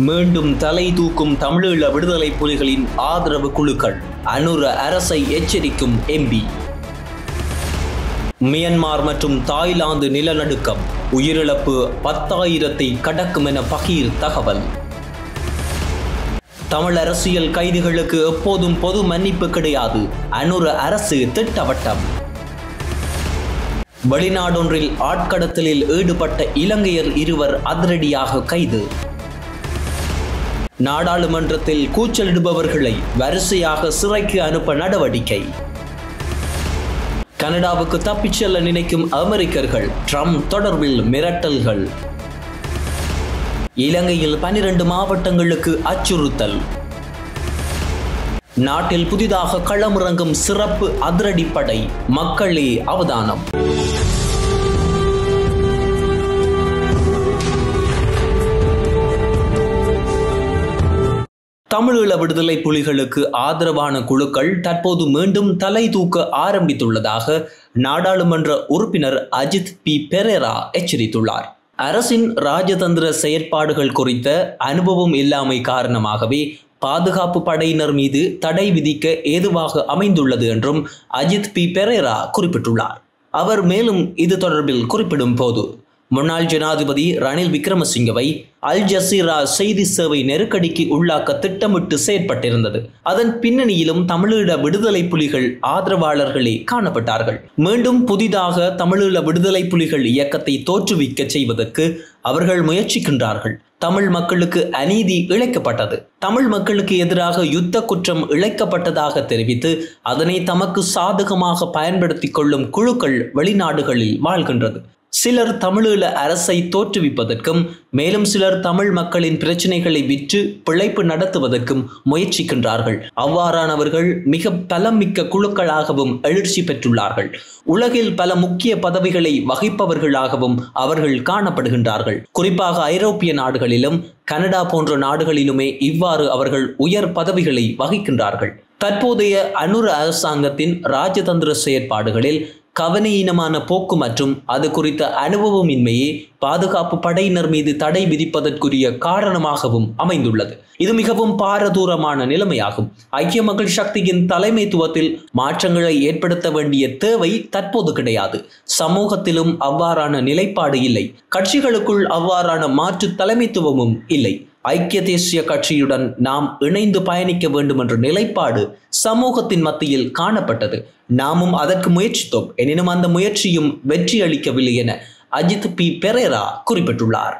மீண்டும் தலை தூக்கும் தமிழீழ விடுதலை புலிகளின் ஆதரவு குழுக்கள். அனுர அரசை எச்சரிக்கும் எம்பி. மியன்மார் மற்றும் தாய்லாந்து நிலநடுக்கம், உயிரிழப்பு 10,000 கடக்கும் என பகீர் தகவல். தமிழ் அரசியல் கைதிகளுக்கு எப்போதும் பொது மன்னிப்பு கிடையாது, அனுர அரசு திட்டவட்டம். வெளிநாடொன்றில் ஆட்கடத்தலில் ஈடுபட்ட இலங்கையர் 2 அதிரடியாக கைது. நாடாளுமன்றத்தில் கூச்சலிடுபவர்களை வரிசையாக சிறைக்கு அனுப்ப நடவடிக்கை. கனடாவுக்கு தப்பிச் செல்ல நினைக்கும் அமெரிக்கர்கள், ட்ரம்ப் தொடர்பில் மிரட்டல்கள். இலங்கையில் 12 மாவட்டங்களுக்கு அச்சுறுத்தல். நாட்டில் புதிதாக களமிறங்கும் சிறப்பு அதிரடிப்படை, மக்களே அவதானம். தமிழீழ விடுதலை புலிகளுக்கு ஆதரவான குழுக்கள் தற்போது மீண்டும் தலை தூக்க ஆரம்பித்துள்ளதாக நாடாளுமன்ற உறுப்பினர் அஜித் பி பெரேரா எச்சரித்துள்ளார். அரசின் ராஜதந்திர செயற்பாடுகள் குறித்த அனுபவம் இல்லாமை காரணமாகவே பாதுகாப்பு படையினர் மீது தடை விதிக்க ஏதுவாக அமைந்துள்ளது என்றும் அஜித் பி பெரேரா குறிப்பிட்டுள்ளார். அவர் மேலும் இது தொடர்பில் குறிப்பிடும் போது, முன்னாள் ஜனாதிபதி ரணில் விக்ரமசிங்கவை அல் ஜசீரா செய்தி சேவை நெருக்கடிக்கு உள்ளாக்க திட்டமிட்டு செயற்பட்டிருந்தது. அதன் பின்னணியிலும் தமிழீழ விடுதலை புலிகள் ஆதரவாளர்களே காணப்பட்டார்கள். மீண்டும் புதிதாக தமிழீழ விடுதலை புலிகள் இயக்கத்தை தோற்றுவிக்க செய்வதற்கு அவர்கள் முயற்சிக்கின்றார்கள். தமிழ் மக்களுக்கு அநீதி இழைக்கப்பட்டது, தமிழ் மக்களுக்கு எதிராக யுத்த குற்றம் இழைக்கப்பட்டதாக தெரிவித்து அதனை தமக்கு சாதகமாக பயன்படுத்தி கொள்ளும் குழுக்கள் வெளிநாடுகளில் வாழ்கின்றது. சிலர் தமிழீழ அரசை தோற்றுவிப்பதற்கும், மேலும் சிலர் தமிழ் மக்களின் பிரச்சனைகளை விற்று பிழைப்பு நடத்துவதற்கும் முயற்சிக்கின்றார்கள். அவ்வாறானவர்கள் மிக பலமிக்க குழுக்களாகவும் எழுச்சி பெற்றுள்ளார்கள். உலகில் பல முக்கிய பதவிகளை வகிப்பவர்களாகவும் அவர்கள் காணப்படுகின்றார்கள். குறிப்பாக ஐரோப்பிய நாடுகளிலும் கனடா போன்ற நாடுகளிலுமே இவ்வாறு அவர்கள் உயர் பதவிகளை வகிக்கின்றார்கள். தற்போதைய அனுர அரசாங்கத்தின் ராஜதந்திர செயற்பாடுகளில் கவனீனமான போக்கு மற்றும் அது குறித்த அனுபவமின்மையே பாதுகாப்பு படையினர் மீது தடை விதிப்பதற்குரிய காரணமாகவும் அமைந்துள்ளது. இது மிகவும் பாரதூரமான நிலைமையாகும். ஐக்கிய மக்கள் சக்தியின் தலைமைத்துவத்தில் மாற்றங்களை ஏற்படுத்த வேண்டிய தேவை தற்போது கிடையாது. சமூகத்திலும் அவ்வாறான நிலைப்பாடு இல்லை. கட்சிகளுக்குள் அவ்வாறான மாற்று தலைமைத்துவமும் இல்லை. ஐக்கிய தேசிய கட்சியுடன் நாம் இணைந்து பயணிக்க வேண்டும் என்ற நிலைப்பாடு சமூகத்தின் மத்தியில் காணப்பட்டது. நாமும் அதற்கு முயற்சித்தோம். எனினும் அந்த முயற்சியும் வெற்றி அளிக்கவில்லை என அஜித் பி பெரேரா குறிப்பிட்டுள்ளார்.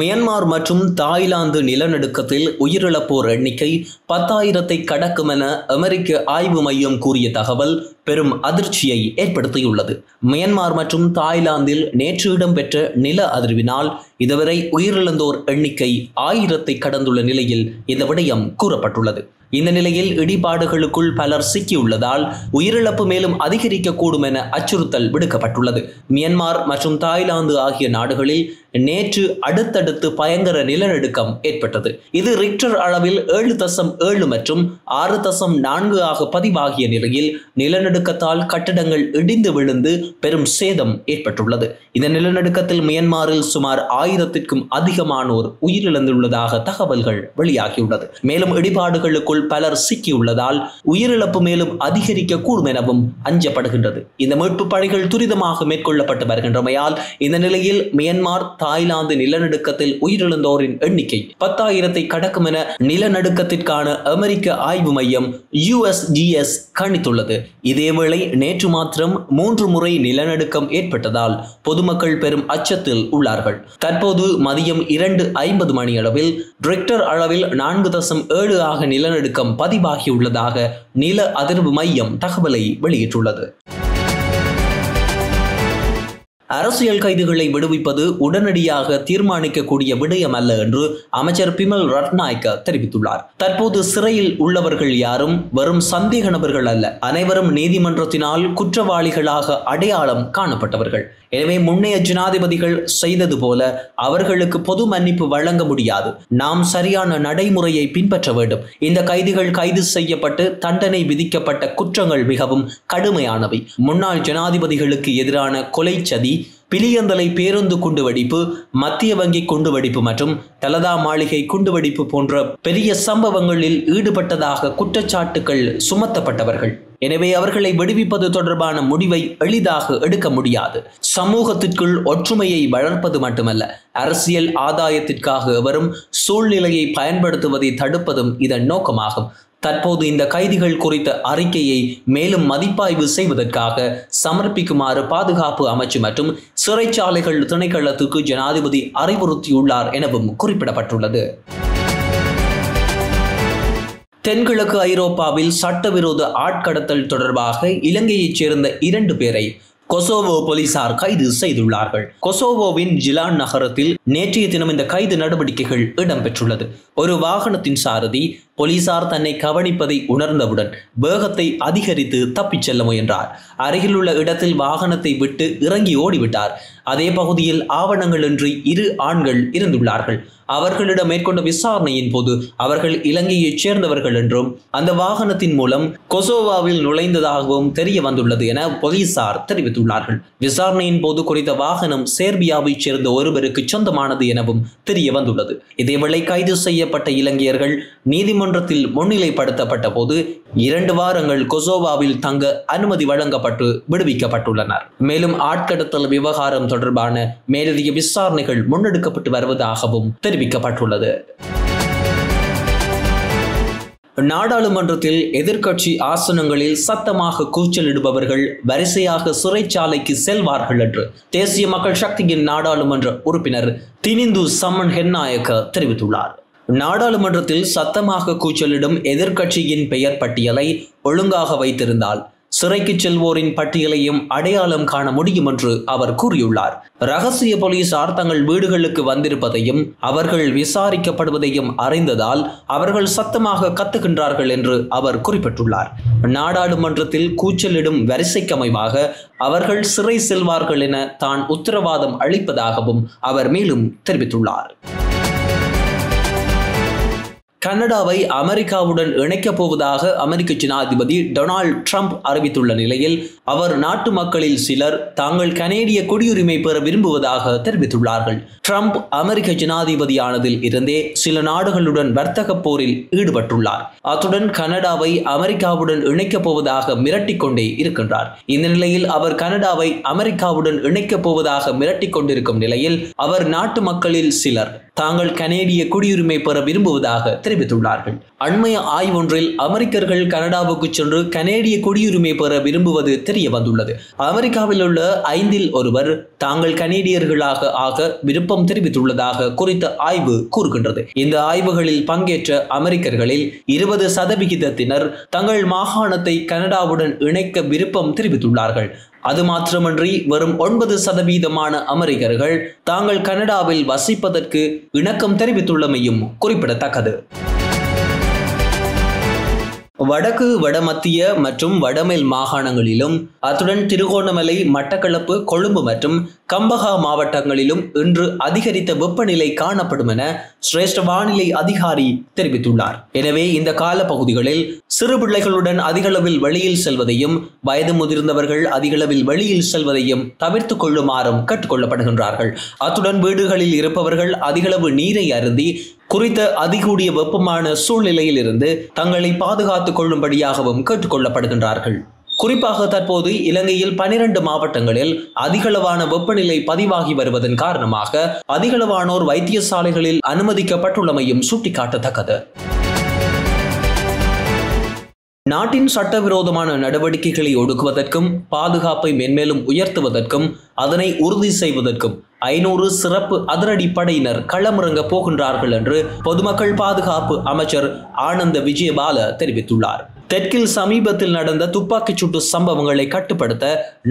மியன்மார் மற்றும் தாய்லாந்து நிலநடுக்கத்தில் உயிரிழப்போர் எண்ணிக்கை 10,000 கடக்கும் என அமெரிக்க ஆய்வு மையம் கூறிய தகவல் பெரும் அதிர்ச்சியை ஏற்படுத்தியுள்ளது. மியன்மார் மற்றும் தாய்லாந்தில் நேற்று இடம்பெற்ற நில அதிர்வினால் இதுவரை உயிரிழந்தோர் எண்ணிக்கை 1000 கடந்துள்ள நிலையில் இந்த விடயம் கூறப்பட்டுள்ளது. இந்த நிலையில் இடிபாடுகளுக்குள் பலர் சிக்கியுள்ளதால் உயிரிழப்பு மேலும் அதிகரிக்கக்கூடும் என அச்சுறுத்தல் விடுக்கப்பட்டுள்ளது. மியன்மார் மற்றும் தாய்லாந்து ஆகிய நாடுகளில் நேற்று அடுத்தடுத்து பயங்கர நிலநடுக்கம் ஏற்பட்டது. இது ரிக்டர் அளவில் 7.7 மற்றும் 6.4 ஆக பதிவாகிய நிலையில் நிலநடுக்கத்தால் கட்டடங்கள் இடிந்து விழுந்து பெரும் சேதம் ஏற்பட்டுள்ளது. இந்த நிலநடுக்கத்தில் மியன்மாரில் சுமார் 1000க்கும் அதிகமானோர் உயிரிழந்துள்ளதாக தகவல்கள் வெளியாகியுள்ளது. மேலும் இடிபாடுகளுக்குள் பலர் சிக்கியுள்ளதால் உயிரிழப்பு மேலும் அதிகரிக்க கூடும் எனவும் அஞ்சப்படுகின்றது. இந்த மீட்பு பணிகள் துரிதமாக மேற்கொள்ளப்பட்டு வருகின்றமையால் இந்த நிலையில் மியன்மார் தாய்லாந்து நிலநடுக்கத்தில் உயிரிழந்தோரின் எண்ணிக்கை 10,000 கடக்கும் என நிலநடுக்கத்திற்கான அமெரிக்க ஆய்வு மையம் USGS கணித்துள்ளது. இதேவேளை நேற்று மாத்திரம் 3 முறை நிலநடுக்கம் ஏற்பட்டதால் பொதுமக்கள் பெரும் அச்சத்தில் உள்ளார்கள். தற்போது மதியம் 2:50 மணியளவில் ரிக்டர் அளவில் 4.7 ஆக நிலநடுக்கம் பதிவாகியுள்ளதாக நில அதிர்வு மையம் தகவலை வெளியிட்டுள்ளது. அரசியல் கைதிகளை விடுவிப்பது உடனடியாக தீர்மானிக்கக்கூடிய விடயம் அல்ல என்று அமைச்சர் பிமல் ரட்நாயக்க தெரிவித்துள்ளார். தற்போது சிறையில் உள்ளவர்கள் யாரும் வெறும் சந்தேக நபர்கள் அல்ல, அனைவரும் நீதிமன்றத்தினால் குற்றவாளிகளாக அடையாளம் காணப்பட்டவர்கள். எனவே முன்னைய ஜனாதிபதிகள் செய்தது போல அவர்களுக்கு பொது மன்னிப்பு வழங்க முடியாது. நாம் சரியான நடைமுறையை பின்பற்ற வேண்டும். இந்த கைதிகள் கைது செய்யப்பட்டு தண்டனை விதிக்கப்பட்ட குற்றங்கள் மிகவும் கடுமையானவை. முன்னாள் ஜனாதிபதிகளுக்கு எதிரான கொலை சதி, பிலியந்தலை பேருந்து குண்டுவெடிப்பு, மத்திய வங்கி குண்டுவெடிப்பு மற்றும் தலதா மாளிகை குண்டுவெடிப்பு போன்ற பெரிய சம்பவங்களில் ஈடுபட்டதாக குற்றச்சாட்டுகள் சுமத்தப்பட்டவர்கள். எனவே அவர்களை விடுவிப்பது தொடர்பான முடிவை எளிதாக எடுக்க முடியாது. சமூகத்திற்குள் ஒற்றுமையை வளர்ப்பது மட்டுமல்ல, அரசியல் ஆதாயத்திற்காக வரும் சூழ்நிலையை பயன்படுத்துவதை தடுப்பதும் இதன் நோக்கமாகும். தற்போது இந்த கைதிகள் குறித்த அறிக்கையை மேலும் மதிப்பாய்வு செய்வதற்காக சமர்ப்பிக்குமாறு பாதுகாப்பு அமைச்சு மற்றும் சிறைச்சாலைகள் திணைக்களத்துக்கு ஜனாதிபதி அறிவுறுத்தியுள்ளார் எனவும் குறிப்பிடப்பட்டுள்ளது. தென்கிழக்கு ஐரோப்பாவில் சட்டவிரோத ஆட்கடத்தல் தொடர்பாக இலங்கையைச் சேர்ந்த 2 பேரை கொசோவோ போலீசார் கைது செய்துள்ளார்கள். கொசோவோவின் ஜிலான் நகரத்தில் நேற்றைய தினம் இந்த கைது நடவடிக்கைகள் இடம்பெற்றுள்ளது. ஒரு வாகனத்தின் சாரதி போலீசார் தன்னை கவனிப்பதை உணர்ந்தவுடன் வேகத்தை அதிகரித்து தப்பிச் செல்ல முயன்றார். அருகிலுள்ள இடத்தில் வாகனத்தை விட்டு இறங்கி ஓடிவிட்டார். அதே பகுதியில் ஆவணங்களின்றி 2 ஆண்கள் இருந்துள்ளார்கள். அவர்களிடம் மேற்கொண்ட விசாரணையின் போது அவர்கள் இலங்கையைச் சேர்ந்தவர்கள் என்றும் அந்த வாகனத்தின் மூலம் கொசோவாவில் நுழைந்ததாகவும் தெரிய வந்துள்ளது என போலீசார் தெரிவித்துள்ளார்கள். விசாரணையின் போது குறித்த வாகனம் சேர்பியாவைச் சேர்ந்த ஒருவருக்கு சொந்தமானது எனவும் தெரிய வந்துள்ளது. இதேவேளை கைது செய்யப்பட்ட இலங்கையர்கள் நீதிமன்றத்தில் முன்னிலைப்படுத்தப்பட்ட போது 2 வாரங்கள் கொசோவாவில் தங்க அனுமதி வழங்கப்பட்டு விடுவிக்கப்பட்டுள்ளனர். மேலும் ஆட்கடத்தல் விவகாரம் தொடர்பான மேலதிக விசாரணைகள் முன்னெடுக்கப்பட்டு வருவதாகவும் தெரிவிக்கப்பட்டுள்ளது. நாடாளுமன்றத்தில் எதிர்க்கட்சி ஆசனங்களில் சத்தமாக கூச்சலிடுபவர்கள் வரிசையாக சிறைச்சாலைக்கு செல்வார்கள் என்று தேசிய மக்கள் சக்தியின் நாடாளுமன்ற உறுப்பினர் தினிந்து சம்மன் ஹென்னாயக்க தெரிவித்துள்ளார். நாடாளுமன்றத்தில் சத்தமாக கூச்சலிடும் எதிர்க்கட்சியின் பெயர் பட்டியலை ஒழுங்காக வைத்திருந்தால் சிறைக்கு செல்வோரின் பட்டியலையும் அடையாளம் காண முடியும் என்று அவர் கூறியுள்ளார். ரகசிய போலீசார் தங்கள் வீடுகளுக்கு வந்திருப்பதையும் அவர்கள் விசாரிக்கப்படுவதையும் அறிந்ததால் அவர்கள் சத்தமாக கத்துகின்றார்கள் என்று அவர் குறிப்பிட்டுள்ளார். நாடாளுமன்றத்தில் கூச்சலிடும் வரிசைக்கமைவாக அவர்கள் சிறை செல்வார்கள் என தான் உத்தரவாதம் அளிப்பதாகவும் அவர் மேலும் தெரிவித்துள்ளார். கனடாவை அமெரிக்காவுடன் இணைக்கப் போவதாக அமெரிக்க ஜனாதிபதி டொனால்ட் ட்ரம்ப் அறிவித்துள்ள நிலையில் அவர் நாட்டு மக்களில் சிலர் தாங்கள் கனேடிய குடியுரிமை பெற விரும்புவதாக தெரிவித்துள்ளார்கள். ட்ரம்ப் அமெரிக்க ஜனாதிபதியானதில் இருந்தே சில நாடுகளுடன் வர்த்தக போரில் ஈடுபட்டுள்ளார். அத்துடன் கனடாவை அமெரிக்காவுடன் இணைக்கப் போவதாக மிரட்டிக் கொண்டே இருக்கின்றார். இந்த நிலையில் அவர் கனடாவை அமெரிக்காவுடன் இணைக்கப் போவதாக மிரட்டிக் கொண்டிருக்கும் நிலையில் அவர் நாட்டு மக்களில் சிலர் தாங்கள் கனேடிய குடியுரிமை பெற விரும்புவதாக தெரிவித்துள்ளார்கள். அண்மைய ஆய்வொன்றில் அமெரிக்கர்கள் கனடாவுக்கு சென்று கனேடிய குடியுரிமை பெற விரும்புவது தெரிய வந்துள்ளது. அமெரிக்காவில் உள்ள 5இல் ஒருவர் தாங்கள் கனேடியர்களாக ஆக விருப்பம் தெரிவித்துள்ளதாக குறித்த ஆய்வு கூறுகின்றது. இந்த ஆய்வுகளில் பங்கேற்ற அமெரிக்கர்களில் 20% தங்கள் மாகாணத்தை கனடாவுடன் இணைக்க விருப்பம் தெரிவித்துள்ளார்கள். அது மாத்திரமன்றி வெறும் 9% அமெரிக்கர்கள் தாங்கள் கனடாவில் வசிப்பதற்கு இணக்கம் தெரிவித்துள்ளமையும் குறிப்பிடத்தக்கது. வடக்கு, வடமத்திய மற்றும் வடமேல் மாகாணங்களிலும் அத்துடன் திருகோணமலை, மட்டக்களப்பு, கொழும்பு மற்றும் கம்பஹா மாவட்டங்களிலும் இன்று அதிகரித்த வெப்பநிலை காணப்படும் என சிரேஷ்ட வானிலை அதிகாரி தெரிவித்துள்ளார். எனவே இந்த கால பகுதிகளில் சிறு பிள்ளைகளுடன் அதிகளவில் வெளியில் செல்வதையும் வயது முதிர்ந்தவர்கள் அதிகளவில் வெளியில் செல்வதையும் தவிர்த்து கொள்ளுமாறும் கேட்டுக்கொள்ளப்படுகின்றார்கள். அத்துடன் வீடுகளில் இருப்பவர்கள் அதிகளவு நீரை அருந்தி குறித்த அதிகூடிய வெப்பமான சூழ்நிலையில் இருந்து தங்களை பாதுகாத்துக் கொள்ளும்படியாகவும் கேட்டுக்கொள்ளப்படுகின்றார்கள். குறிப்பாக தற்போது இலங்கையில் 12 மாவட்டங்களில் அதிகளவான வெப்பநிலை பதிவாகி வருவதன் காரணமாக அதிகளவானோர் வைத்தியசாலைகளில் அனுமதிக்கப்பட்டுள்ளமையும் சுட்டிக்காட்டத்தக்கது. நாட்டின் சட்டவிரோதமான நடவடிக்கைகளை ஒடுக்குவதற்கும் பாதுகாப்பை மென்மேலும் உயர்த்துவதற்கும் அதனை உறுதி செய்வதற்கும் 500 சிறப்பு அதிரடி படையினர் களமிறங்க போகின்றார்கள் என்று பொதுமக்கள் பாதுகாப்பு அமைச்சர் ஆனந்த விஜயபால தெரிவித்துள்ளார். தெற்கில் சமீபத்தில் நடந்த துப்பாக்கிச் சூட்டு சம்பவங்களை கட்டுப்படுத்த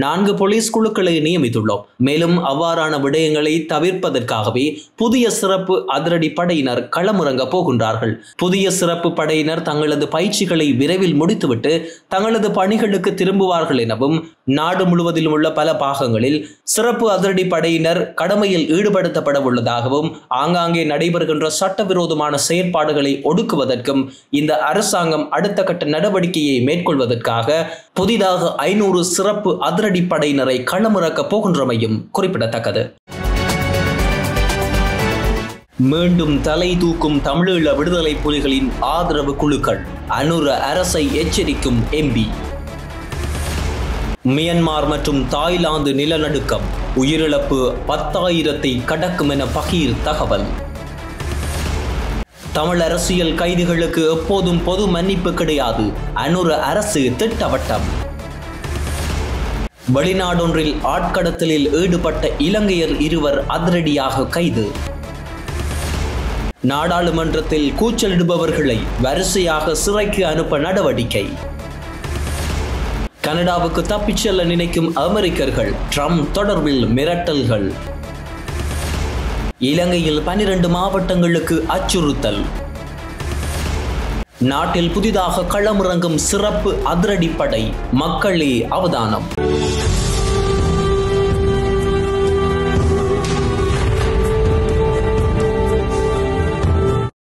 4 போலீஸ் குழுக்களை நியமித்துள்ளோம். மேலும் அவ்வாறான விடயங்களை தவிர்ப்பதற்காகவே புதிய சிறப்பு அதிரடி படையினர் களமிறங்க போகின்றார்கள். புதிய சிறப்பு படையினர் தங்களது பயிற்சிகளை விரைவில் முடித்துவிட்டு தங்களது பணிகளுக்கு திரும்புவார்கள் எனவும் நாடு முழுவதிலும் உள்ள பல பாகங்களில் சிறப்பு அதிரடி படையினர் கடமையில் ஈடுபடுத்தப்பட உள்ளதாகவும் ஆங்காங்கே நடைபெறுகின்ற சட்டவிரோதமான செயற்பாடுகளை ஒடுக்குவதற்கும் இந்த அரசாங்கம் அடுத்த கட்ட நடவடிக்கையை மேற்கொள்வதற்காக புதிதாக 500 சிறப்பு அதிரடி படையினரை களமிறக்கப் போகின்றமையும் குறிப்பிடத்தக்கது. மீண்டும் தலை தூக்கும் தமிழீழ விடுதலை புலிகளின் ஆதரவு குழுக்கள், அனுர அரசை எச்சரிக்கும் எம்பி. மியன்மார் மற்றும் தாய்லாந்து நிலநடுக்கம், உயிரிழப்பு 10,000-ஐ கடக்கும் என பகீர் தகவல். தமிழ் அரசியல் கைதிகளுக்கு எப்போதும் பொது மன்னிப்பு கிடையாது, அனுர அரசு திட்டவட்டம். வெளிநாடொன்றில் ஆட்கடத்தலில் ஈடுபட்ட இலங்கையர் 2 அதிரடியாக கைது. நாடாளுமன்றத்தில் கூச்சலிடுபவர்களை வரிசையாக சிறைக்கு அனுப்ப நடவடிக்கை. கனடாவுக்கு தப்பிச் செல்ல நினைக்கும் அமெரிக்கர்கள், ட்ரம்ப் தொடர்பில் மிரட்டல்கள். இலங்கையில் 12 மாவட்டங்களுக்கு அச்சுறுத்தல். நாட்டில் புதிதாக களமிறங்கும் சிறப்பு அதிரடிப்படை, மக்களே அவதானம்.